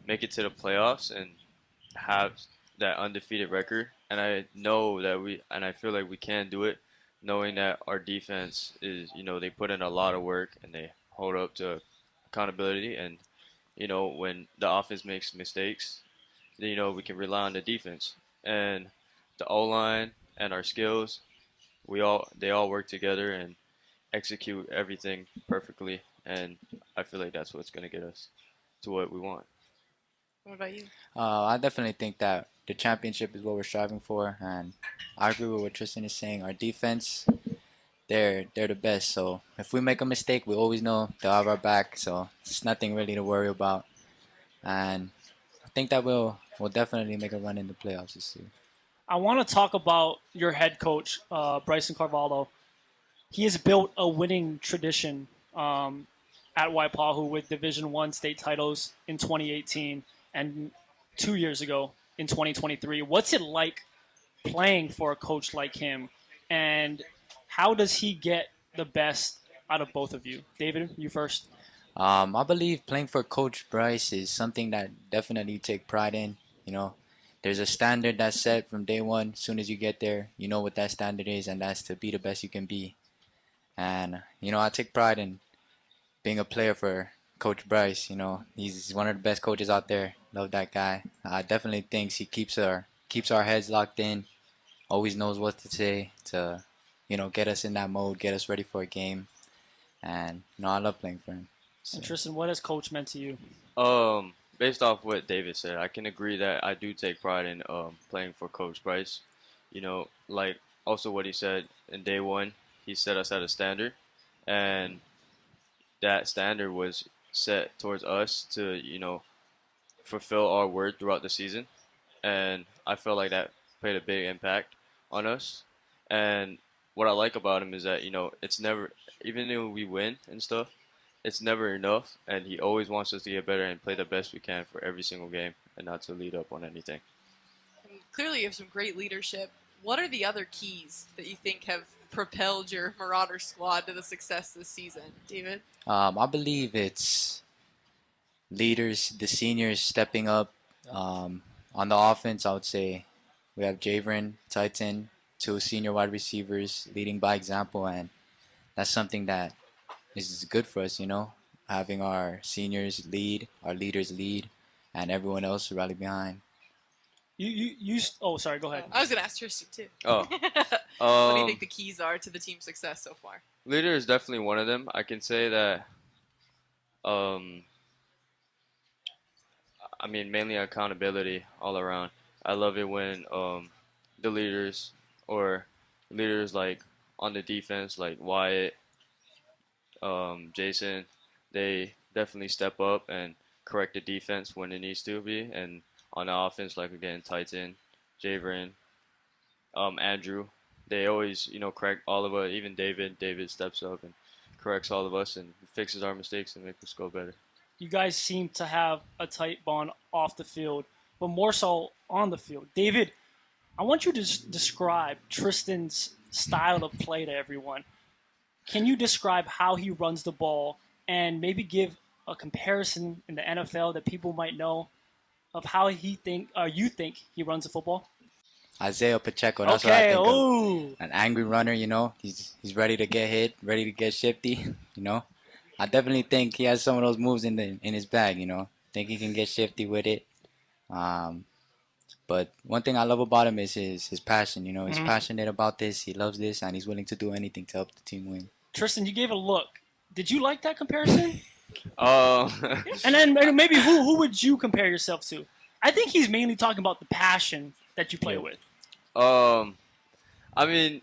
F: make it to the playoffs and have that undefeated record. And I know that I feel like we can do it, knowing that our defense is, they put in a lot of work and they hold up to accountability. And, when the offense makes mistakes, we can rely on the defense. And the O-line and our skills, they all work together and execute everything perfectly. And I feel like that's what's going to get us to what we want.
C: What about you?
G: I definitely think that the championship is what we're striving for, and I agree with what Tristan is saying. Our defense, they're the best. So if we make a mistake, we always know they'll have our back. So it's nothing really to worry about, and I think that we'll definitely make a run in the playoffs this year.
B: I want to talk about your head coach, Bryson Carvalho. He has built a winning tradition at Waipahu with Division I state titles in 2018 and 2 years ago in 2023. What's it like playing for a coach like him, and how does he get the best out of both of you? David, you first.
G: I believe playing for Coach Bryce is something that definitely you take pride in. There's a standard that's set from day one. As soon as you get there, you know what that standard is, and that's to be the best you can be. And, I take pride in being a player for Coach Bryce. He's one of the best coaches out there. Love that guy. I definitely think he keeps our heads locked in, always knows what to say to, get us in that mode, get us ready for a game. And, I love playing for him. So.
B: And Tristan, what has Coach meant to you?
F: Based off what David said, I can agree that I do take pride in playing for Coach Bryce. Like also what he said in day one, he set us at a standard, and that standard was set towards us to, fulfill our word throughout the season. And I felt like that played a big impact on us. And what I like about him is that, it's never, even though we win and stuff, it's never enough, and he always wants us to get better and play the best we can for every single game and not to lead up on anything.
C: And clearly you have some great leadership. What are the other keys that you think have propelled your Marauder squad to the success this season, David?
G: I believe it's leaders, the seniors stepping up. On the offense, I would say we have Javrin, Titan, 2 senior wide receivers leading by example, and that's something that is good for us, having our seniors lead, our leaders lead, and everyone else rally behind.
B: Oh, sorry, go ahead.
C: I was going to ask Tristan, too.
F: Oh.
C: What do you think the keys are to the team's success so far?
F: Leader is definitely one of them. I can say that I mean, mainly accountability all around. I love it when the leaders or leaders like on the defense, like Wyatt, Jason, they definitely step up and correct the defense when it needs to be. And on the offense, like again, Titan, Javerin, Andrew, they always, correct all of us. Even David. David steps up and corrects all of us and fixes our mistakes and makes us go better.
B: You guys seem to have a tight bond off the field, but more so on the field. David, I want you to describe Tristan's style of play to everyone. Can you describe how he runs the ball and maybe give a comparison in the NFL that people might know of how you think he runs the football?
G: Isaiah Pacheco. That's what I think of. An angry runner, He's ready to get hit, ready to get shifty, I definitely think he has some of those moves in his bag, Think he can get shifty with it. But one thing I love about him is his passion, He's passionate about this, he loves this, and he's willing to do anything to help the team win.
B: Tristan, you gave a look. Did you like that comparison?
F: And
B: then maybe who would you compare yourself to? I think he's mainly talking about the passion that you play with.
F: I mean,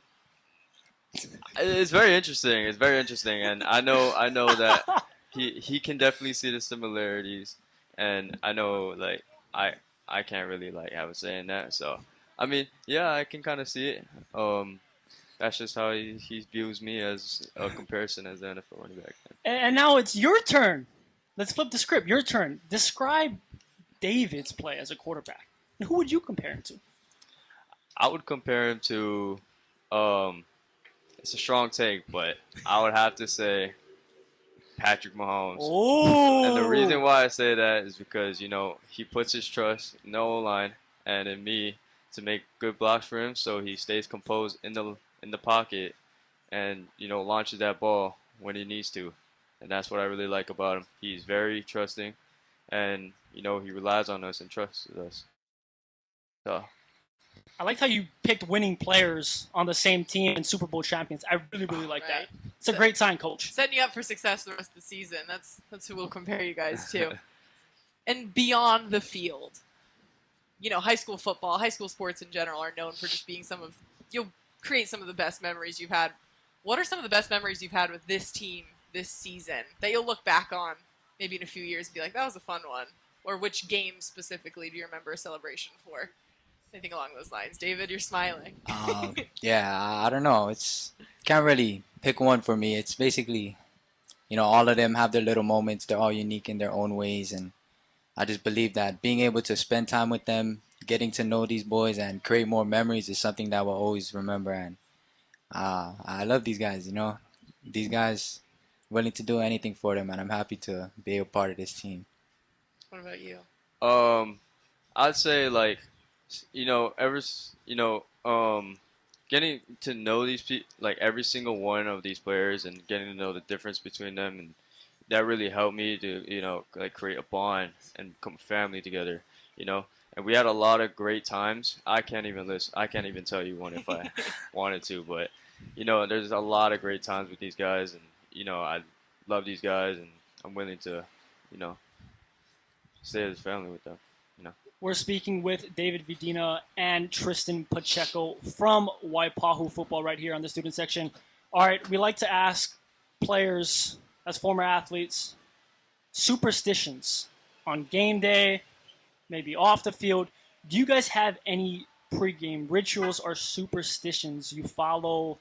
F: it's very interesting. It's very interesting, and I know that he can definitely see the similarities, and I know like I can't really like have a say in that. So I mean, yeah, I can kind of see it. That's just how he views me as a comparison as an NFL running back.
B: And now it's your turn. Let's flip the script. Your turn. Describe David's play as a quarterback. And who would you compare him to?
F: I would compare him to, it's a strong take, but I would have to say Patrick Mahomes.
B: Oh.
F: And the reason why I say that is because, he puts his trust in the O-line and in me to make good blocks for him, so he stays composed in the pocket and, launches that ball when he needs to. And that's what I really like about him. He's very trusting and, he relies on us and trusts us. So
B: I liked how you picked winning players on the same team and Super Bowl champions. I really, really like that. It's a great sign, Coach.
C: Setting you up for success the rest of the season. That's who we'll compare you guys to. And beyond the field, high school football, high school sports in general are known for just being you'll create some of the best memories you've had. What are some of the best memories you've had with this team this season that you'll look back on maybe in a few years and be like, that was a fun one? Or which game specifically do you remember a celebration for? Anything along those lines. David, you're smiling.
G: Yeah, I don't know. Can't really pick one for me. It's basically, all of them have their little moments. They're all unique in their own ways. And I just believe that being able to spend time with them, getting to know these boys and create more memories is something that we'll always remember. And I love these guys, These guys willing to do anything for them. And I'm happy to be a part of this team.
C: What about you?
F: I'd say getting to know these people, like every single one of these players, and getting to know the difference between them, and that really helped me to create a bond and become family together, And we had a lot of great times. I can't even tell you one if I wanted to, but there's a lot of great times with these guys, and I love these guys, and I'm willing to stay as family with them.
B: We're speaking with David Vidinha and Tristan Pacheco from Waipahu football right here on the student section. All right, we like to ask players, as former athletes, superstitions on game day, maybe off the field. Do you guys have any pregame rituals or superstitions you follow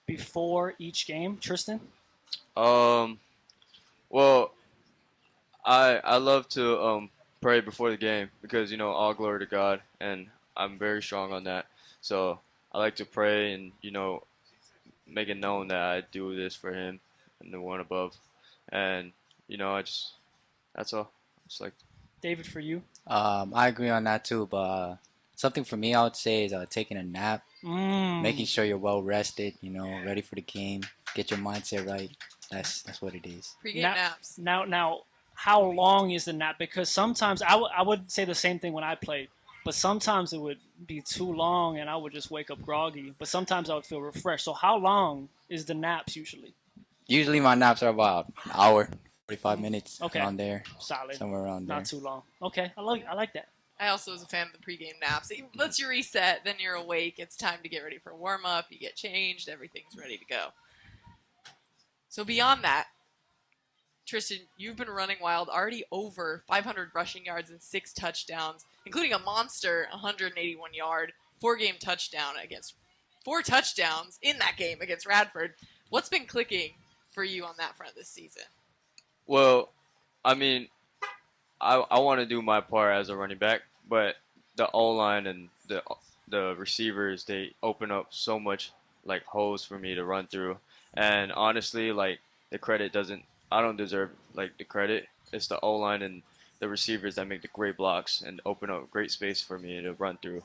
B: before each game, Tristan?
F: Well, I love to pray before the game because, all glory to God, and I'm very strong on that. So I like to pray and, make it known that I do this for him and the one above. And, that's all. It's like
B: David, for you?
G: I agree on that too, but something for me I would say is taking a nap, making sure you're well rested, ready for the game, get your mindset right. That's what it is.
C: Pre-game naps.
B: Now, how long is the nap? Because sometimes I would say the same thing when I played, but sometimes it would be too long and I would just wake up groggy. But sometimes I would feel refreshed. So how long is the naps usually?
G: Usually my naps are about an hour. 45 minutes
B: Okay.
G: around there,
B: Solid.
G: somewhere around there.
B: Not too long. Okay, I like that.
C: I also was a fan of the pregame naps. It lets you reset, then you're awake. It's time to get ready for warm up. You get changed. Everything's ready to go. So beyond that, Tristan, you've been running wild, already over 500 rushing yards and 6 touchdowns, including a monster 181-yard 4-game touchdown against 4 touchdowns in that game against Radford. What's been clicking for you on that front this season?
F: Well, I mean, I want to do my part as a running back, but the O-line and the receivers, they open up so much like holes for me to run through. And honestly, like the credit I don't deserve like the credit. It's the O-line and the receivers that make the great blocks and open up great space for me to run through.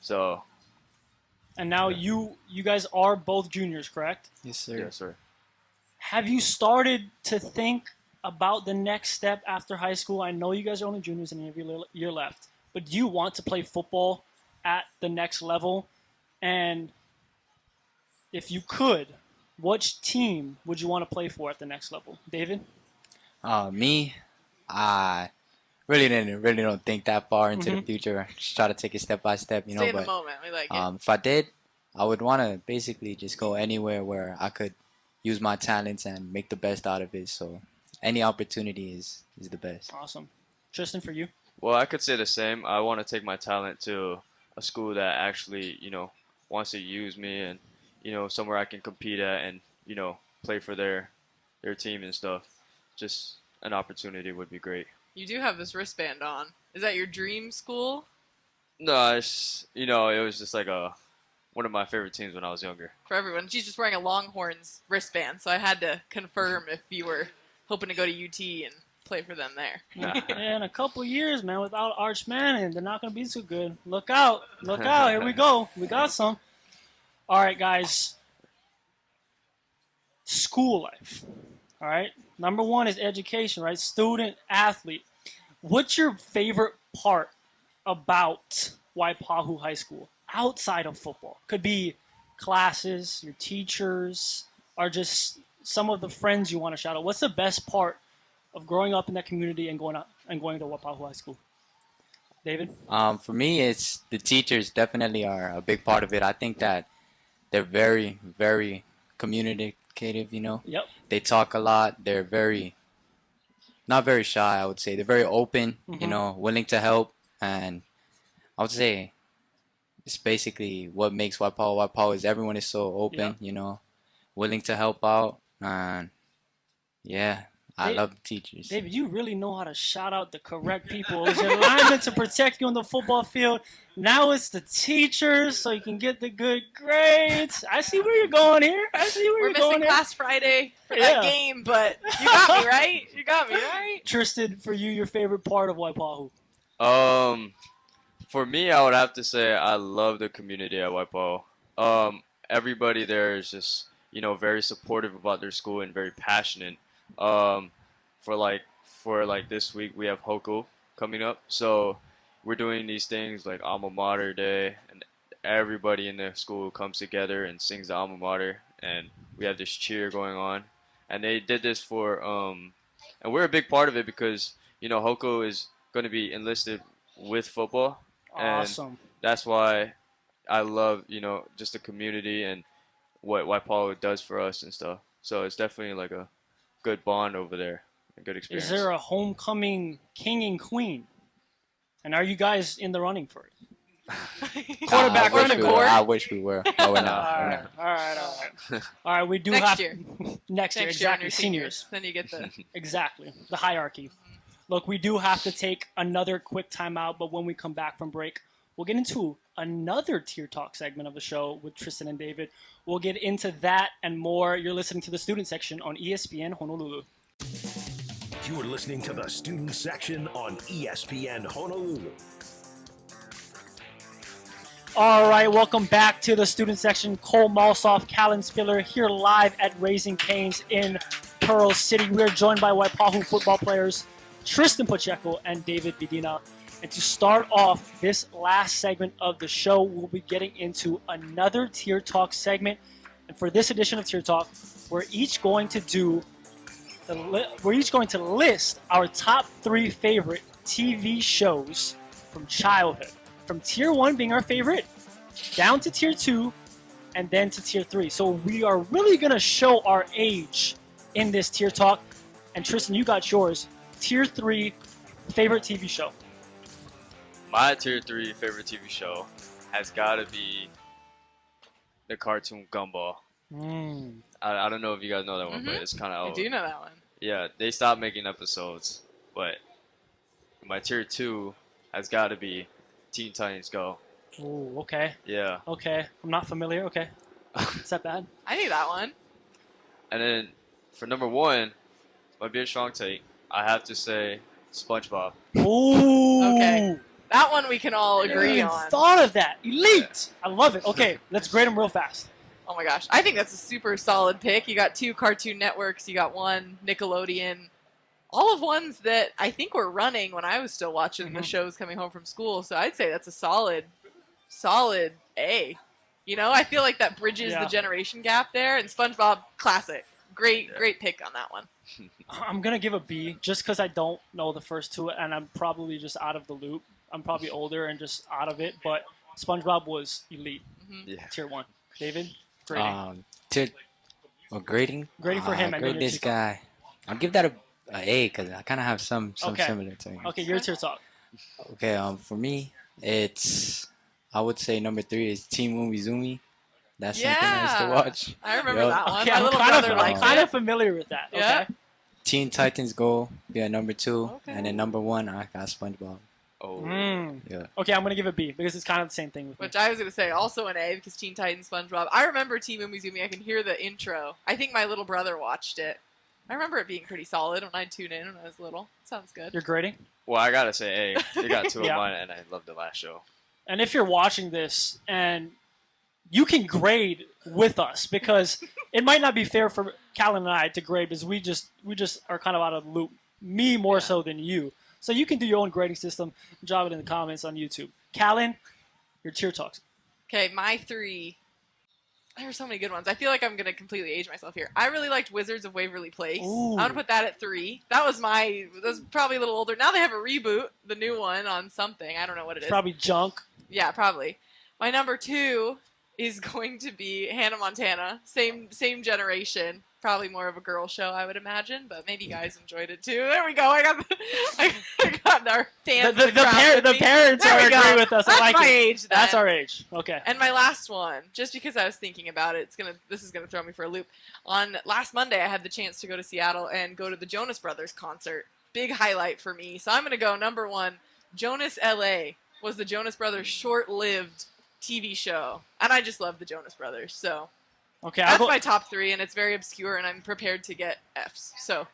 F: So.
B: And now you guys are both juniors, correct?
G: Yes, sir.
F: Yes, sir.
B: Have you started to think about the next step after high school? I know you guys are only juniors and you have your year left, but do you want to play football at the next level? And if you could, which team would you want to play for at the next level? David?
G: Me, I really don't think that far into the future. Just try to take it step by step,
C: Stay in the moment. We like it.
G: If I did, I would want to basically just go anywhere where I could use my talents and make the best out of it. So any opportunity is the best.
B: Awesome. Tristan, for you?
F: Well, I could say the same. I want to take my talent to a school that actually, wants to use me and, somewhere I can compete at and, play for their team and stuff. Just an opportunity would be great.
C: You do have this wristband on. Is that your dream school?
F: No, it's, it was just like one of my favorite teams when I was younger.
C: For everyone, she's just wearing a Longhorns wristband, so I had to confirm if you were hoping to go to UT and play for them there.
B: In a couple years, man, without Arch Manning, they're not going to be too good. Look out. Look out. Here we go. We got some. All right, guys. School life. All right. Number one is education, right? Student, athlete. What's your favorite part about Waipahu High School outside of football? Could be classes, your teachers, or just some of the friends you want to shout out. What's the best part of growing up in that community and going to Waipahu High School? David?
G: For me, it's the teachers definitely are a big part of it. I think that they're very, very communicative,
B: Yep.
G: They talk a lot. They're not very shy, I would say. They're very open, willing to help. And I would say it's basically what makes Waipahu. Waipahu is everyone is so open, willing to help out. And yeah, I love the teachers.
B: David, you really know how to shout out the correct people. It was your linemen to protect you on the football field. Now it's the teachers so you can get the good grades. I see where you're going here.
C: We're missing class Friday for that game, but you got me, right? You got me, right?
B: Tristan, for you, your favorite part of Waipahu?
F: For me, I would have to say I love the community at Waipahu. Everybody there is just, very supportive about their school and very passionate. For this week we have Hoku coming up, so we're doing these things like Alma Mater Day, and everybody in the school comes together and sings the Alma Mater, and we have this cheer going on, and they did this for and we're a big part of it because Hoku is going to be enlisted with football.
B: Awesome.
F: And that's why I love just the community and what Waipahu does for us and stuff. So it's definitely like a good bond over there, a good experience.
B: Is there a homecoming king and queen? And are you guys in the running for it? Quarterback running court.
G: I wish we were. No, we're not.
B: All right. All right, we do
C: Next
B: have
C: year.
B: Next year,
C: when
B: exactly.
C: you're
B: Seniors.
C: Then you get the
B: Exactly. The hierarchy. Look, we do have to take another quick timeout, but when we come back from break, we'll get into another Tier Talk segment of the show with Tristan and David. We'll get into that and more. You're listening to the student section on ESPN Honolulu.
A: You're listening to the student section on ESPN Honolulu.
B: All right, welcome back to the student section. Cole Malsoff, Callan Spiller here live at Raising Cane's in Pearl City. We're joined by Waipahu football players Tristan Pacheco and David Vidinha. And to start off this last segment of the show, we'll be getting into another Tier Talk segment. And for this edition of Tier Talk, we're each going to do we're each going to list our top 3 favorite TV shows from childhood. From tier 1 being our favorite, down to tier 2, and then to tier 3. So we are really going to show our age in this tier talk. And Tristan, you got yours. Tier 3 favorite TV show.
F: My tier 3 favorite TV show has got to be the cartoon Gumball. I don't know if you guys know that one, but it's kind of
C: I
F: old.
C: do know that one.
F: Yeah, they stopped making episodes, but my tier 2 has got to be Teen Titans Go.
B: Ooh, okay.
F: Yeah.
B: Okay. I'm not familiar. Okay. Is that bad?
C: I knew that one.
F: And then for number 1, might be a strong take. I have to say SpongeBob.
B: Ooh.
C: Okay. That one we can all
B: I never
C: agree
B: even
C: on.
B: thought of that. Elite. I love it. Okay, let's grade them real fast.
C: Oh my gosh. I think that's a super solid pick. You got 2 Cartoon Networks. You got 1 Nickelodeon. All of ones that I think were running when I was still watching the shows coming home from school. So I'd say that's a solid A. You know, I feel like that bridges the generation gap there. And SpongeBob, classic. Great pick on that one.
B: I'm going to give a B just because I don't know the first 2, and I'm probably just out of the loop. I'm probably older and just out of it, but SpongeBob was elite.
F: Yeah.
B: Tier 1. David, grading.
G: Grading?
B: Grading for him. And
G: Grade
B: then
G: this guy. I'll give that a A because I kind of have some
B: Okay.
G: similar to him.
B: Okay, your tier talk.
G: Okay, for me, I would say number 3 is Team Umizoomi. That's something I used to watch.
C: I remember
G: Yup.
C: that one.
B: Okay,
C: My
B: I'm
C: little
B: kind
C: brother
B: of,
C: liked
B: I'm kind
C: it.
B: of familiar with that.
C: Yeah.
B: Okay.
G: Teen Titans Go, yeah, number 2.
C: Okay.
G: And then number 1, I got SpongeBob.
F: Oh.
G: Yeah.
B: Okay, I'm going to give it B because it's kind of the same thing with me.
C: Which I was going to say also an A because Teen Titans, SpongeBob. I remember Team Umizoomi. I can hear the intro. I think my little brother watched it. I remember it being pretty solid when I'd tune in when I was little. Sounds good.
B: Your grading?
F: Well, I got to say A. They got 2
B: Yeah.
F: of mine, and I love the last show.
B: And if you're watching this and you can grade with us because it might not be fair for Callan and I to grade because we just are kind of out of the loop. Me more so than you. So you can do your own grading system. Drop it in the comments on YouTube. Callan, your tier talks.
C: Okay, my 3. There were so many good ones. I feel like I'm going to completely age myself here. I really liked Wizards of Waverly Place.
B: Ooh.
C: I'm going to put that at 3. That was probably a little older. Now they have a reboot, the new one on something. I don't know what it
B: It's
C: is.
B: probably junk.
C: Yeah, probably. My number 2 is going to be Hannah Montana. Same generation. Probably more of a girl show, I would imagine, but maybe you guys enjoyed it too. There we go. I got our fans.
B: The parents
C: There
B: are
C: we go.
B: agreeing with us.
C: That's
B: I like
C: my
B: it.
C: age. Then.
B: That's our age. Okay.
C: And my last one, just because I was thinking about it, this is gonna throw me for a loop. On last Monday, I had the chance to go to Seattle and go to the Jonas Brothers concert. Big highlight for me. So I'm gonna go number 1. Jonas LA was the Jonas Brothers short-lived TV show, and I just love the Jonas Brothers. So
B: Okay.
C: that's my top 3, and it's very obscure, and I'm prepared to get Fs. So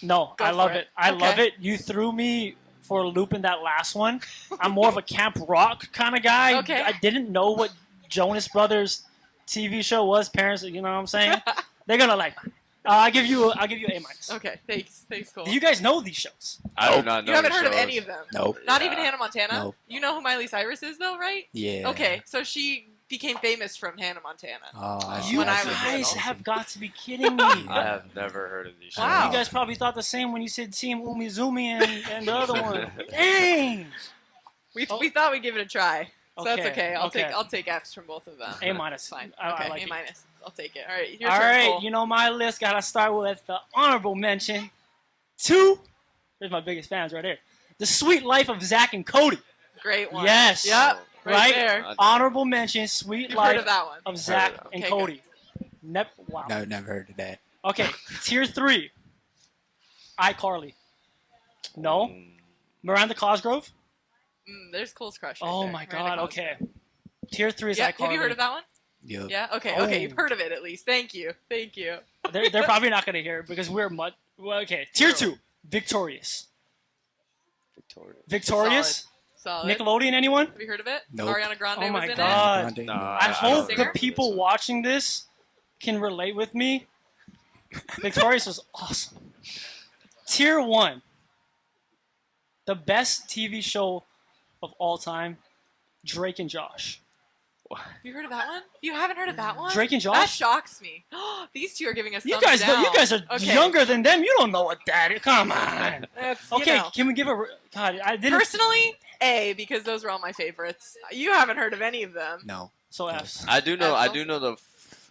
B: No,
C: Go
B: I
C: for
B: love
C: it.
B: it. I love
C: Okay.
B: it. You threw me for a loop in that last one. I'm more of a camp rock kind of guy.
C: Okay.
B: I didn't know what Jonas Brothers TV show was. Parents, you know what I'm saying? They're gonna like. I'll give you A minus.
C: okay, thanks, Cole.
B: Do you guys know these shows?
F: I do not know.
C: You haven't
F: the
C: heard of
F: shows.
C: any of them?
G: Nope.
C: Not even Hannah Montana?
G: Nope.
C: You know who Miley Cyrus is, though, right?
G: Yeah.
C: Okay, so she became famous from Hannah Montana.
G: Oh, I see.
B: You
C: When I
B: guys
C: was little.
B: have got to be kidding me.
F: I have never heard of these shows.
C: Wow.
B: You guys probably thought the same when you said Team Umizoomi and the other one. Dang.
C: We thought we'd give it a try. So that's
B: Okay,
C: okay.
B: okay.
C: I'll take Fs from both of them.
B: A minus.
C: It's fine.
B: I
C: Okay,
B: like
C: A
B: it.
C: minus. I'll take it. All right, your
B: All
C: turn,
B: right,
C: Cole.
B: you know my list. Gotta start with the honorable mention. 2. Here's my biggest fans right here. The Sweet Life of Zach and Cody.
C: Great one.
B: Yes.
C: Yep. Right,
B: Right?
C: there.
B: Honorable mention. Sweet
C: You've heard
B: Life
C: of that one.
B: of Zach
F: of that.
B: and
C: Okay,
B: Cody. Wow.
G: No, never heard of that.
B: Okay. Tier 3. iCarly. No. Miranda Cosgrove.
C: There's Cole's crush. Right
B: Oh
C: there.
B: my
C: Miranda
B: God.
C: Cosgrove.
B: Okay. Tier 3 is
C: Yeah,
B: iCarly.
C: have you heard of that one?
G: Yup.
C: Yeah. Okay.
B: Oh.
C: Okay. You've heard of it at least. Thank you. Thank you.
B: They're probably not gonna hear it because we're well, okay. Tier 2. Victorious.
F: Victoria.
B: Victorious.
C: Solid.
B: Nickelodeon. Anyone?
C: Have you heard of it?
G: Nope.
C: Ariana Grande
B: Oh my
C: was in
B: God.
C: it.
F: Nah,
B: I
F: don't
B: hope
C: Singer?
B: the people watching this can relate with me. Victorious was awesome. Tier 1. The best TV show of all time, Drake and Josh.
C: Have you heard of that one? You haven't heard of that one?
B: Drake and
C: That
B: Josh?
C: shocks me. These two are giving us
B: You
C: thumbs
B: guys,
C: down.
B: you guys are
C: Okay.
B: younger than them. You don't know what that is. Come on.
C: That's, you
B: Okay,
C: know.
B: can we give a... God, I didn't...
C: Personally, A, because those were all my favorites. You haven't heard of any of them.
G: No.
B: So F's.
F: I do know. I do
C: Absolutely.
F: know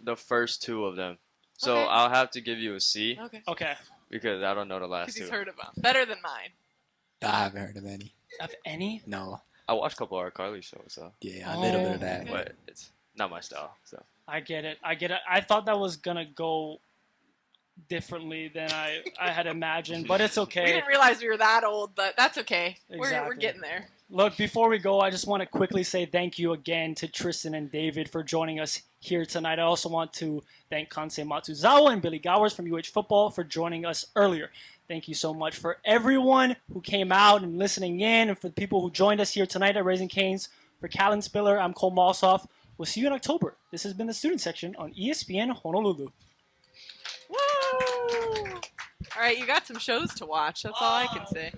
F: the first two of them. So
C: Okay.
F: I'll have to give you a C
C: Okay.
B: Okay.
F: because I don't know the last
C: Because
F: two.
C: he's heard of them. Better than mine.
G: I haven't heard of any.
B: Of any?
G: No.
F: I watched a couple of Carly shows, so
G: Yeah, a little bit of
B: Oh,
G: that.
C: okay.
F: but it's not my style. So
B: I get it. I thought that was going to go differently than I had imagined, but it's
C: We
B: okay.
C: didn't realize we were that old, but that's okay. We're
B: Exactly.
C: getting there.
B: Look, before we go, I just want to quickly say thank you again to Tristan and David for joining us here tonight. I also want to thank Kansei Matsuzawa and Billy Gowers from UH Football for joining us earlier. Thank you so much for everyone who came out and listening in, and for the people who joined us here tonight at Raising Cane's. For Callan Spiller, I'm Cole Malsoff. We'll see you in October. This has been the Student Section on ESPN Honolulu.
C: Woo! All right, you got some shows to watch. That's all I can say.